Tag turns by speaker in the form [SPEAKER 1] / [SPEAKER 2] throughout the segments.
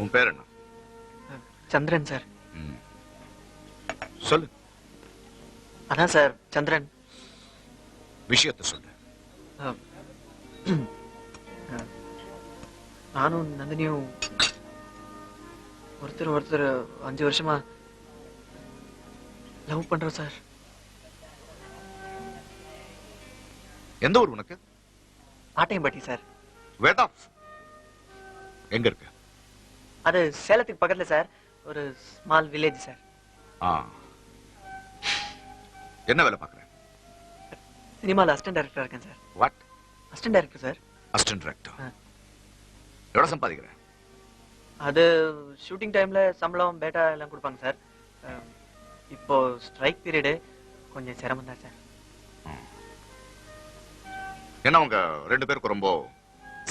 [SPEAKER 1] உன் பேர் என்ன?
[SPEAKER 2] சந்திரன் சார்.
[SPEAKER 1] சொல்லு.
[SPEAKER 2] அதான் சார் சந்திரன்.
[SPEAKER 1] விஷயத்தை சொல்லு.
[SPEAKER 2] நானும் நந்தினியும் ஒருத்தர் 5 வருஷமா லவ் பண்றோம் சார்.
[SPEAKER 1] எந்த ஊர் உனக்கு?
[SPEAKER 2] ஆட்டையம்பட்டி சார்.
[SPEAKER 1] வேட் ஆஃப் எங்க இருக்கு?
[SPEAKER 2] அது சேலத்துக்கு பக்கத்துல சார், ஒரு ஸ்மால் வில்லேஜ் சார்.
[SPEAKER 1] என்ன வேலை பார்க்குற?
[SPEAKER 2] சினிமால அசிஸ்டன்ட் டைரக்டரா இருக்கேன் sir.
[SPEAKER 1] What?
[SPEAKER 2] Assistant director sir.
[SPEAKER 1] Assistant director. எவ்வளவு சம்பாதிக்கிற?
[SPEAKER 2] அது ஷூட்டிங் டைம்ல சம்பளம் பேட்டா எல்லாம் கொடுப்பாங்க சார். இப்போ ஸ்ட்ரைக் பீரியடு, கொஞ்சம் சிரமம் தான் சார்.
[SPEAKER 1] என்ன உங்க 2 பேருக்கு ரொம்ப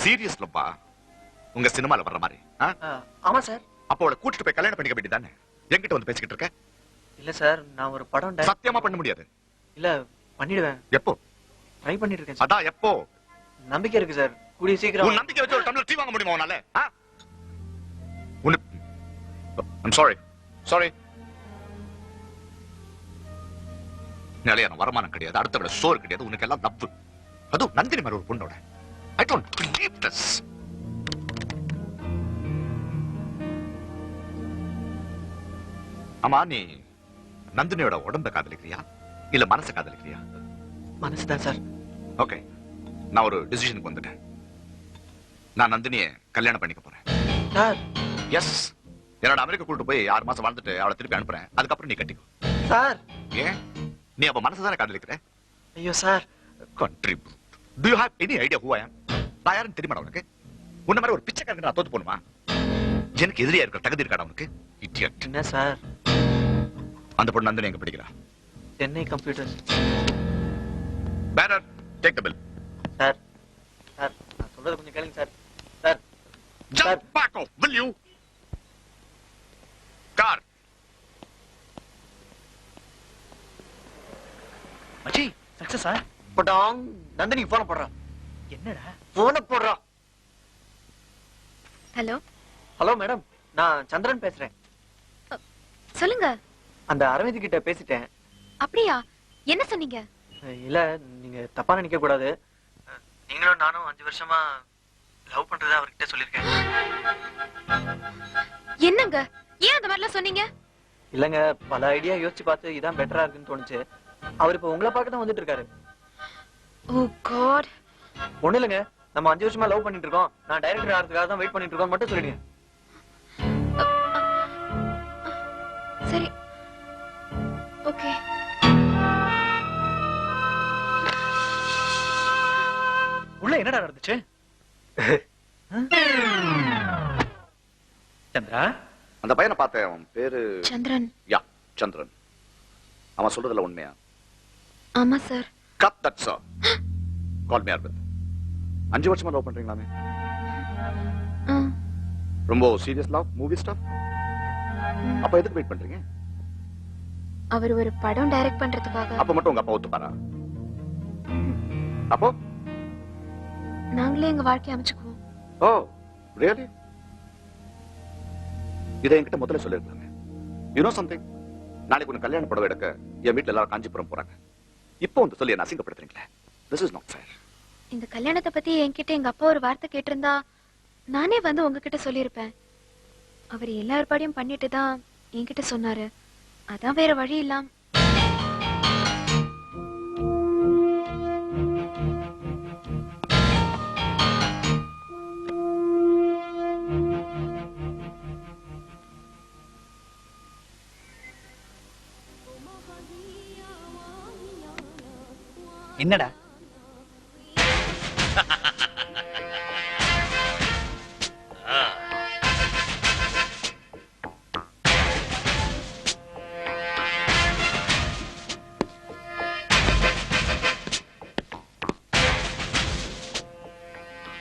[SPEAKER 1] சீரியஸ்லப்பா உங்க சினிமால வர்ற மாதிரி?
[SPEAKER 2] ஆமா சார்.
[SPEAKER 1] அப்போ அவளை கூட்டிட்டு போய் கல்யாணம் பண்ணிக்க வேண்டியதானே? என்கிட்ட வந்து பேசிக்கிட்டு இருக்க?
[SPEAKER 2] இல்ல சார், நான் ஒரு படம்
[SPEAKER 1] சத்தியமா பண்ண முடியாது.
[SPEAKER 2] இல்ல பண்ணிடுவேன்.
[SPEAKER 1] எப்போ?
[SPEAKER 2] ட்ரை பண்ணிட்டு இருக்கேன் சார்.
[SPEAKER 1] அதான் எப்போ?
[SPEAKER 2] நம்பிக்கை இருக்கு சார், கூடிய சீக்கிரம்.
[SPEAKER 1] உன் நம்பிக்கை வச்சு ஒரு டம்ளர் டீ வாங்க முடியுமா உன்னால? I'm sorry. நிலையான வருமானம் கிடையாது, அடுத்த விட சோறு கிடையாது, உனக்கு எல்லாம் லவ். அதுவும் நந்தினி மாதிரி ஒரு பொண்ணோட. I don't believe this. ஆமா, நீ நந்தினியோட உடம்ப காதலிக்கிறியா இல்ல மனசை காதலிக்கிறியா?
[SPEAKER 2] மனசுதான் சார்.
[SPEAKER 1] ஓகே, நான் ஒரு டிசிஷனுக்கு வந்துட்டேன். நான் நந்தினியை கல்யாணம் பண்ணிக்க போறேன்.
[SPEAKER 2] சார்.
[SPEAKER 1] எஸ், என்னோட அமெரிக்கா கூட்டு போய் 6 மாசம் வாழ்ந்துட்டு அவளை திருப்பி அனுப்புறேன். அதுக்கப்புறம் நீ கட்டிக்கோ.
[SPEAKER 2] சார்.
[SPEAKER 1] ஏன்? நீ அப்ப மனசை தானே காதலிக்கிற?
[SPEAKER 2] ஐயோ sir.
[SPEAKER 1] Contribute. Do you have any idea who I am? நான் யாருன்னு தெரியுமா உனக்கு? உன்ன மாதிரி ஒரு பிச்சைக்காரங்க நான் தோத்து போணுமா? எனக்கு எதிரியா இருக்கிற தகுதி இருக்காடா உனக்கு? Idiot.
[SPEAKER 2] என்ன சார்?
[SPEAKER 1] அந்த பொண்ணு நந்தினி எங்க படிக்கிறா?
[SPEAKER 2] Chennai computers.
[SPEAKER 1] Better take the bill.
[SPEAKER 2] Sir, நான் சொல்றது கொஞ்சம் கேளுங்க sir. Sir.
[SPEAKER 1] Jump back off, will you? Car.
[SPEAKER 2] மச்சி, சக்சஸா? படாங். நந்தினி போன் போடுறா. என்னடா? போன் போடுறா.
[SPEAKER 3] ஹலோ.
[SPEAKER 2] ஹலோ மேடம், நான் சந்திரன் பேசுறேன்.
[SPEAKER 3] சொல்லுங்க.
[SPEAKER 2] அந்த அரவிந்த் கிட்ட பேசிட்டேன்.
[SPEAKER 3] அப்படியா? என்ன சொன்னீங்க?
[SPEAKER 2] இல்ல, நீங்க தப்பா நினைக்க கூடாது. நீங்களும் நானும் 5 வருஷமா லவ் பண்றதா அவர்கிட்ட சொல்லிருக்கேன்.
[SPEAKER 3] என்னங்க, ஏன் அந்த மாதிரிலாம் சொன்னீங்க?
[SPEAKER 2] இல்லங்க, பல ஐடியா யோசிச்சு பார்த்து இதான் பெட்டரா இருக்குன்னு தோணுச்சு. அவர் இப்ப உங்களை பார்க்க தான் வந்துட்டு இருக்காரு.
[SPEAKER 3] ஓ காட்.
[SPEAKER 2] ஒண்ணு இல்லங்க, நம்ம 5 வருஷமா லவ் பண்ணிட்டு இருக்கோம், நான் டைரக்டர் ஆகிறதுக்காக தான் வெயிட் பண்ணிட்டு இருக்கோம் மட்டும் சொல்லிடுங்க.
[SPEAKER 3] சரி, ஓகே.
[SPEAKER 2] உள்ள என்னடா நடந்துச்சு? சந்திரா,
[SPEAKER 1] அந்த பையனை பார்த்தேன். அவன் பேரு
[SPEAKER 3] சந்திரன்.
[SPEAKER 1] யா, சந்திரன். அவன் சொல்றதுல உண்மையா?
[SPEAKER 3] ஆமா sir.
[SPEAKER 1] Cut that, sir. Call me Arvind. 5 வருஷமா லவ் பண்றீங்களாமே? ரொம்ப சீரியஸ் லவ், மூவி ஸ்டாப். அப்ப எதுக்கு வெயிட் பண்றீங்க?
[SPEAKER 3] அவர் ஒரு படம் டைரக்ட் பண்றதுக்காக.
[SPEAKER 1] அப்ப மட்டும் உங்க அப்பா ஒத்துப்பாரா? அப்போ
[SPEAKER 3] நாங்களே எங்க வாழ்க்கையை அமைச்சுக்குவோம்.
[SPEAKER 1] ஓ, ரியலி? இதை என்கிட்ட முதல்ல சொல்லிருக்காங்க. You know something? நாளைக்கு உனக்கு கல்யாண படம் எடுக்க என் வீட்டுல எல்லாரும் காஞ்சிபுரம் போறாங்க. இப்போ வந்து சொல்லி என்ன அசிங்கப்படுத்துறீங்களே? This is not fair.
[SPEAKER 3] இந்த கல்யாணத்தை பத்தி என்கிட்ட எங்க அப்பா ஒரு வார்த்தை கேட்டிருந்தா நானே வந்து உங்ககிட்ட சொல்லியிருப்பேன். அவர் எல்லா ஏற்பாடையும் பண்ணிட்டு தான் என்கிட்ட சொன்னாரு. அதான் வேற வழி இல்லாம.
[SPEAKER 2] என்னடா?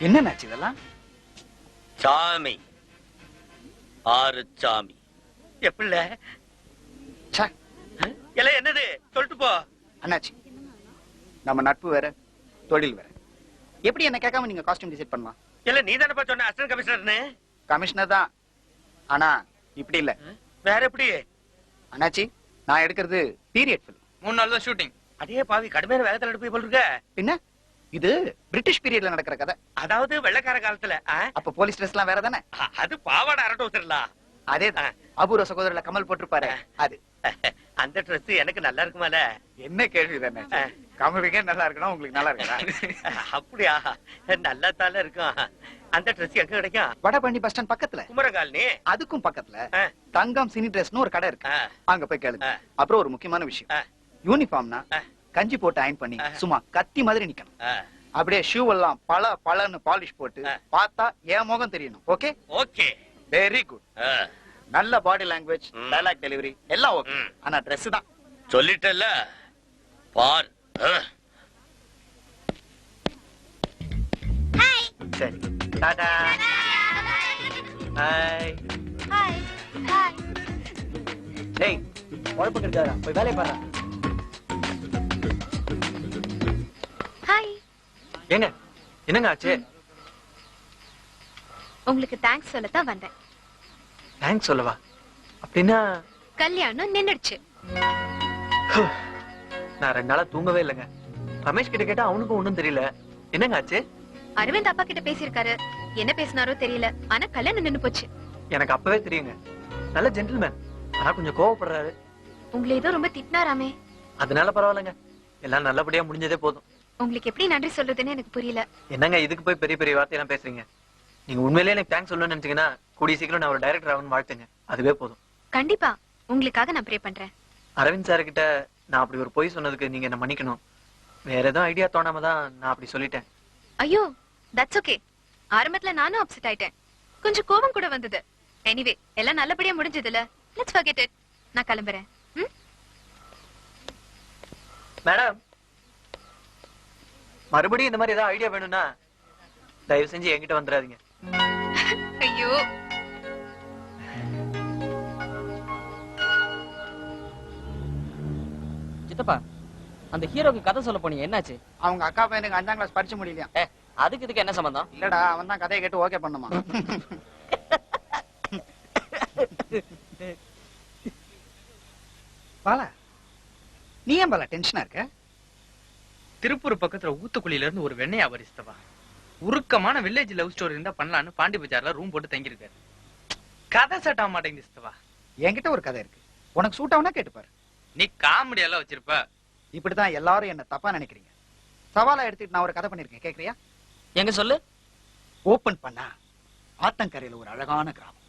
[SPEAKER 4] என்னன்னாச்சு இதெல்லாம்?
[SPEAKER 5] சாமி, 6 சாமி.
[SPEAKER 4] எப்படில?
[SPEAKER 5] எல்லாம் என்னது சொல்லிட்டு போ.
[SPEAKER 4] அண்ணாச்சி, நம்ம நட்பு வேற, தொழில் வேற. எப்படி என்ன கேட்காம நீங்க காஸ்டியூம் டிசைட் பண்ணலாம்?
[SPEAKER 5] இல்ல நீ தானே சொன்ன அசிஸ்டன்ட் கமிஷனர்னு.
[SPEAKER 4] கமிஷனர் தான், ஆனா இப்படி இல்ல.
[SPEAKER 5] வேற எப்படி?
[SPEAKER 4] அண்ணாச்சி, நான் எடுக்கிறது பீரியட் ஃபிலிம்.
[SPEAKER 6] 3 நாள் தான் ஷூட்டிங்.
[SPEAKER 5] அதே பாவி கடுமையான வேகத்துல எடுப்பு போல் இருக்க.
[SPEAKER 4] பின்ன இது பிரிட்டிஷ் பீரியட்ல நடக்கிற கதை.
[SPEAKER 5] அதாவது வெள்ளக்கார காலத்துல
[SPEAKER 4] அப்ப போலீஸ் ட்ரெஸ் எல்லாம் வேற தானே?
[SPEAKER 5] அது பாவாடை அரட்டை ஊத்துறலாம்.
[SPEAKER 4] அதேதான். அபூர்வ சகோதரர்ல கமல் போட்டிருப்பாரு அது.
[SPEAKER 5] அந்த ட்ரெஸ் எனக்கு நல்லா இருக்குமால?
[SPEAKER 4] என்ன கேள்வி தானே? கமலுக்கே நல்லா இருக்கணும், உங்களுக்கு நல்லா இருக்கா?
[SPEAKER 5] அப்படியா? நல்லா தானே இருக்கும். அந்த ட்ரெஸ் எங்க கிடைக்கும்?
[SPEAKER 4] வடபழனி பஸ் ஸ்டாண்ட் பக்கத்துல,
[SPEAKER 5] குமரகாலனி
[SPEAKER 4] அதுக்கும் பக்கத்துல தங்கம் சினி ட்ரெஸ்னு ஒரு கடை இருக்கு. அங்க போய் கேளுங்க.
[SPEAKER 5] ஆ.
[SPEAKER 4] அப்புறம் ஒரு முக்கியமான விஷயம், யூனிஃபார்ம்னா கஞ்சி போட்டு அயன் பண்ணி சும்மா கத்தி மாதிரி நிக்கணும். அப்படியே ஷூ எல்லாம் பலன்னு பாலிஷ் போட்டு பார்த்தா என் முகம் தெரியணும். ஓகே?
[SPEAKER 5] Okay,
[SPEAKER 4] very good. நல்ல பாடி லாங்குவேஜ், டயலாக் டெலிவரி எல்லாம் ஓகே. ஆனா Dress தான்.
[SPEAKER 5] சொல்லிட்டல்ல பார்.
[SPEAKER 2] சரி, டாடா. ஹாய்.
[SPEAKER 3] Hi hi.
[SPEAKER 2] டேய், உழைப்பு கிடைக்காதா? போய் வேலையை பாரு.
[SPEAKER 3] ஹாய்.
[SPEAKER 2] ஏங்க, என்னங்க ஆச்சு?
[SPEAKER 3] உங்களுக்கு தேங்க்ஸ் சொல்லத்தான் வந்தேன்.
[SPEAKER 2] தேங்க்ஸ் சொல்லவா? அப்படின்னா
[SPEAKER 3] கல்யாணம் நின்னுடுச்சு.
[SPEAKER 2] நான் 2 நாளா தூங்கவே இல்லைங்க. ரமேஷ் கிட்ட கேட்டா அவனுக்கும் ஒண்ணும் தெரியல. என்னங்க ஆச்சு?
[SPEAKER 3] அரவிந்த் அப்பா கிட்ட பேசியிருக்காரு. என்ன பேசினாரோ தெரியல. ஆனா கல்யாணம் நின்னு போச்சு.
[SPEAKER 2] எனக்கு அப்பவே தெரியுங்க. நல்ல ஜென்டில்மேன். ஆனா கொஞ்சம் கோவப்படுறாரு.
[SPEAKER 3] உங்களை ஏதோ ரொம்ப திட்டினாராமே.
[SPEAKER 2] அதனால பரவாயில்லைங்க. எல்லாம் நல்லபடியா முடிஞ்சதே போதும்.
[SPEAKER 3] உங்களுக்கு எப்படி நன்றி சொல்றதுன்னு எனக்கு புரியல.
[SPEAKER 2] என்னங்க இதுக்கு போய் பெரிய பெரிய வார்த்தையெல்லாம் பேசுறீங்க? நீங்க உண்மையிலேயே எனக்கு தேங்க்ஸ் சொல்லணும்னு நினைச்சீங்கன்னா கூடிய சீக்கிரம் நான் ஒரு டைரக்டர் ஆகணும்னு வாழ்த்துங்க. அதுவே போதும்.
[SPEAKER 3] கண்டிப்பா உங்களுக்காக நான் ப்ரே பண்றேன்.
[SPEAKER 2] அரவிந்த் சார் கிட்ட நான் அப்படி ஒரு பொய் சொன்னதுக்கு நீங்க என்ன மன்னிக்கணும். வேற ஏதோ ஐடியா தோணாம தான் நான் அப்படி சொல்லிட்டேன்.
[SPEAKER 3] ஐயோ, தட்ஸ் ஓகே. ஆரம்பத்துல நானும் அப்செட் ஆயிட்டேன். கொஞ்சம் கோபம் கூட வந்தது. எனிவே எல்லாம் நல்லபடியா முடிஞ்சதுல. Let's forget it. நான் கிளம்புறேன்.
[SPEAKER 2] மேடம், மறுபடியும் இந்த மாதிரி ஏதாவது ஐடியா வேணும்னா தயவு செஞ்சு என்கிட்ட வந்துடாதீங்க.
[SPEAKER 3] ஐயோ,
[SPEAKER 7] சித்தப்பா, அந்த ஹீரோக்கு கதை சொல்ல போனீங்க, என்னாச்சு?
[SPEAKER 4] அவங்க அக்கா பையனுக்கு 5ஆம் கிளாஸ் படிச்சு முடியலையா?
[SPEAKER 7] அதுக்கு இதுக்கு என்ன சம்பந்தம்?
[SPEAKER 4] இல்லடா, அவன் தான் கதையை கேட்டு ஓகே பண்ணுமா. பாலா, நீ ஏன் பாலா டென்ஷனா இருக்க?
[SPEAKER 6] திருப்பூர் பக்கத்துல ஊத்துக்குழியில இருந்து ஒரு வெண்ணெய் அவரிஸ்தவா உருக்கமான வில்லேஜ் லவ் ஸ்டோரி இருந்தா பண்ணலான்னு பாண்டி பஜார்ல ரூம் போட்டு தங்கியிருக்காரு. கதை செட் ஆக மாட்டேங்குது இஸ்தவா.
[SPEAKER 4] என்கிட்ட ஒரு கதை இருக்கு, உனக்கு சூட் ஆகுனா கேட்டுப்பாரு.
[SPEAKER 6] நீ காமெடி எல்லாம் வச்சிருப்ப.
[SPEAKER 4] இப்படிதான் எல்லாரும் என்ன தப்பா நினைக்கிறீங்க. சவாலா எடுத்துட்டு நான் ஒரு கதை பண்ணிருக்கேன், கேக்குறியா?
[SPEAKER 7] எங்க சொல்லு.
[SPEAKER 4] ஓபன் பண்ணா ஆத்தங்கரையில ஒரு அழகான கிராமம்.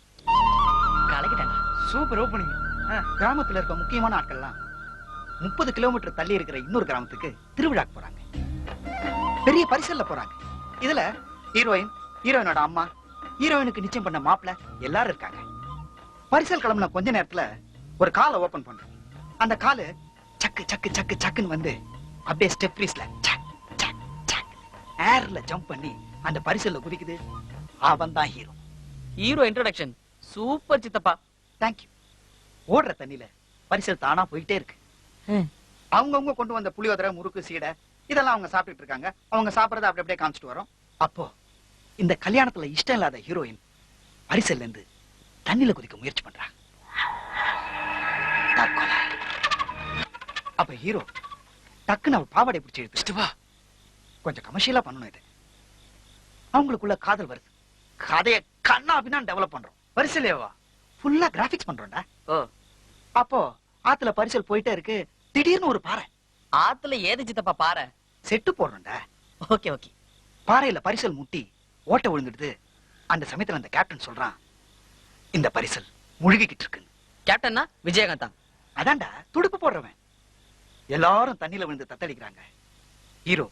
[SPEAKER 7] கலக்கிட்டாங்க.
[SPEAKER 6] Super opening.
[SPEAKER 4] கிராமத்துல இருக்க முக்கியமான ஆட்கள்லாம் 30 கிலோமீட்டர் தள்ளி இருக்கிற இன்னொரு கிராமத்துக்கு திருவிழாக்கு போறாங்க. பெரிய பரிசல்ல போறாங்க. இதுல ஹீரோயின், ஹீரோயினோட அம்மா, ஹீரோயினுக்கு நிச்சயம் பண்ண மாப்பிள்ள எல்லாரும் இருக்காங்க. பரிசல் கிளம்புன கொஞ்ச நேரத்துல ஒரு காலை ஓபன் பண்றோம். அந்த காலு சக்கு சக்கு சக்கு சக்குன்னு வந்து அப்படியே ஸ்டெப் ரீஸ்ல ஏர்ல ஜம்ப் பண்ணி அந்த பரிசல்ல குதிக்குது. அவன் தான் ஹீரோ.
[SPEAKER 7] ஹீரோ இன்ட்ரோடக்ஷன் சூப்பர் சித்தப்பா.
[SPEAKER 4] தேங்க்யூ. ஓடுற தண்ணியில பரிசல் தானா போயிட்டே இருக்கு. அவங்கவுங்க கொண்டு வந்த புளியோதரை, முறுக்கு, சீடை இதெல்லாம் அவங்க சாப்பிட்டுட்டு இருக்காங்க. அவங்க சாப்பிடறத அப்படி அப்படியே காமிச்சிட்டு வரோம். அப்போ இந்த கல்யாணத்துல இஷ்டம் இல்லாத ஹீரோயின் பரிசல்ல இருந்து தண்ணில குதிக்க முயற்சி பண்றாங்க. தற்கொலை. அப்ப ஹீரோ டக்குன்னு அவள் பாவாடை பிடிச்சி எடுத்துட்டு கொஞ்சம் கமர்ஷியலா பண்ணணும். இது அவங்களுக்குள்ள காதல் வருது. கதையை கண்ணா அப்படின்னு டெவலப் பண்றோம்.
[SPEAKER 6] பரிசலேவா?
[SPEAKER 4] ஃபுல்லா கிராபிக்ஸ் பண்றோம்டா.
[SPEAKER 2] ஓ,
[SPEAKER 4] அப்போ ஆத்துல பரிசல் போயிட்டே இருக்கு. திடீர்னு ஒரு பாறை.
[SPEAKER 7] ஆத்துல ஏது சித்தப்பா பாறை?
[SPEAKER 4] செட்டு போடுறோம்டா.
[SPEAKER 7] Okay okay.
[SPEAKER 4] பாறையில பரிசல் முட்டி ஓட்ட விழுந்துடுது. அந்த சமயத்துல அந்த கேப்டன் சொல்றான், இந்த பரிசல் முழுகிக்கிட்டு இருக்கு.
[SPEAKER 7] கேப்டன்னா விஜயகாந்தா?
[SPEAKER 4] அதான்டா துடுப்பு போடுறவன். எல்லாரும் தண்ணியில விழுந்து தத்தளிக்கிறாங்க. ஹீரோ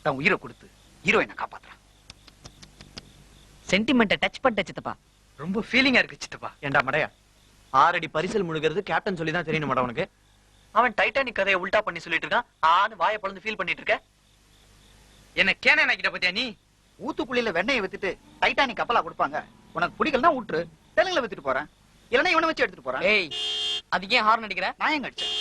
[SPEAKER 4] தன் உயிரை கொடுத்து ஹீரோயினை காப்பாத்துறான்.
[SPEAKER 7] சென்டிமெண்ட்டை டச் பண்ணிட்ட சித்தப்பா.
[SPEAKER 6] ரொம்ப ஃபீலிங்கா இருக்கு சித்தப்பா.
[SPEAKER 2] ஏண்டா மடையா, 6 அடி பரிசல் முழுகிறது கேப்டன் சொல்லி தான் தெரியணும் மேடம் உனக்கு. அவன் டைட்டானிக் கதையை உல்டா பண்ணி சொல்லிட்டு இருக்கான். ஆன்னு வாயை பொளந்து ஃபீல் பண்ணிட்டு இருக்க.
[SPEAKER 6] என்ன கேன நினைக்கிட்ட பத்தியா நீ?
[SPEAKER 4] ஊத்துக்குழியில வெண்ணெயை வித்துட்டு டைட்டானிக் கப்பலா கொடுப்பாங்க. உனக்கு பிடிக்கலன்னா ஊற்று. தெலுங்குல வித்துட்டு போறேன், இல்லன்னா இவனை வச்சு எடுத்துட்டு போறேன்.
[SPEAKER 7] ஏய், அதுக்கு ஏன் ஹார்ன் அடிக்கிற?
[SPEAKER 4] நான் எங்க அடிச்சேன்?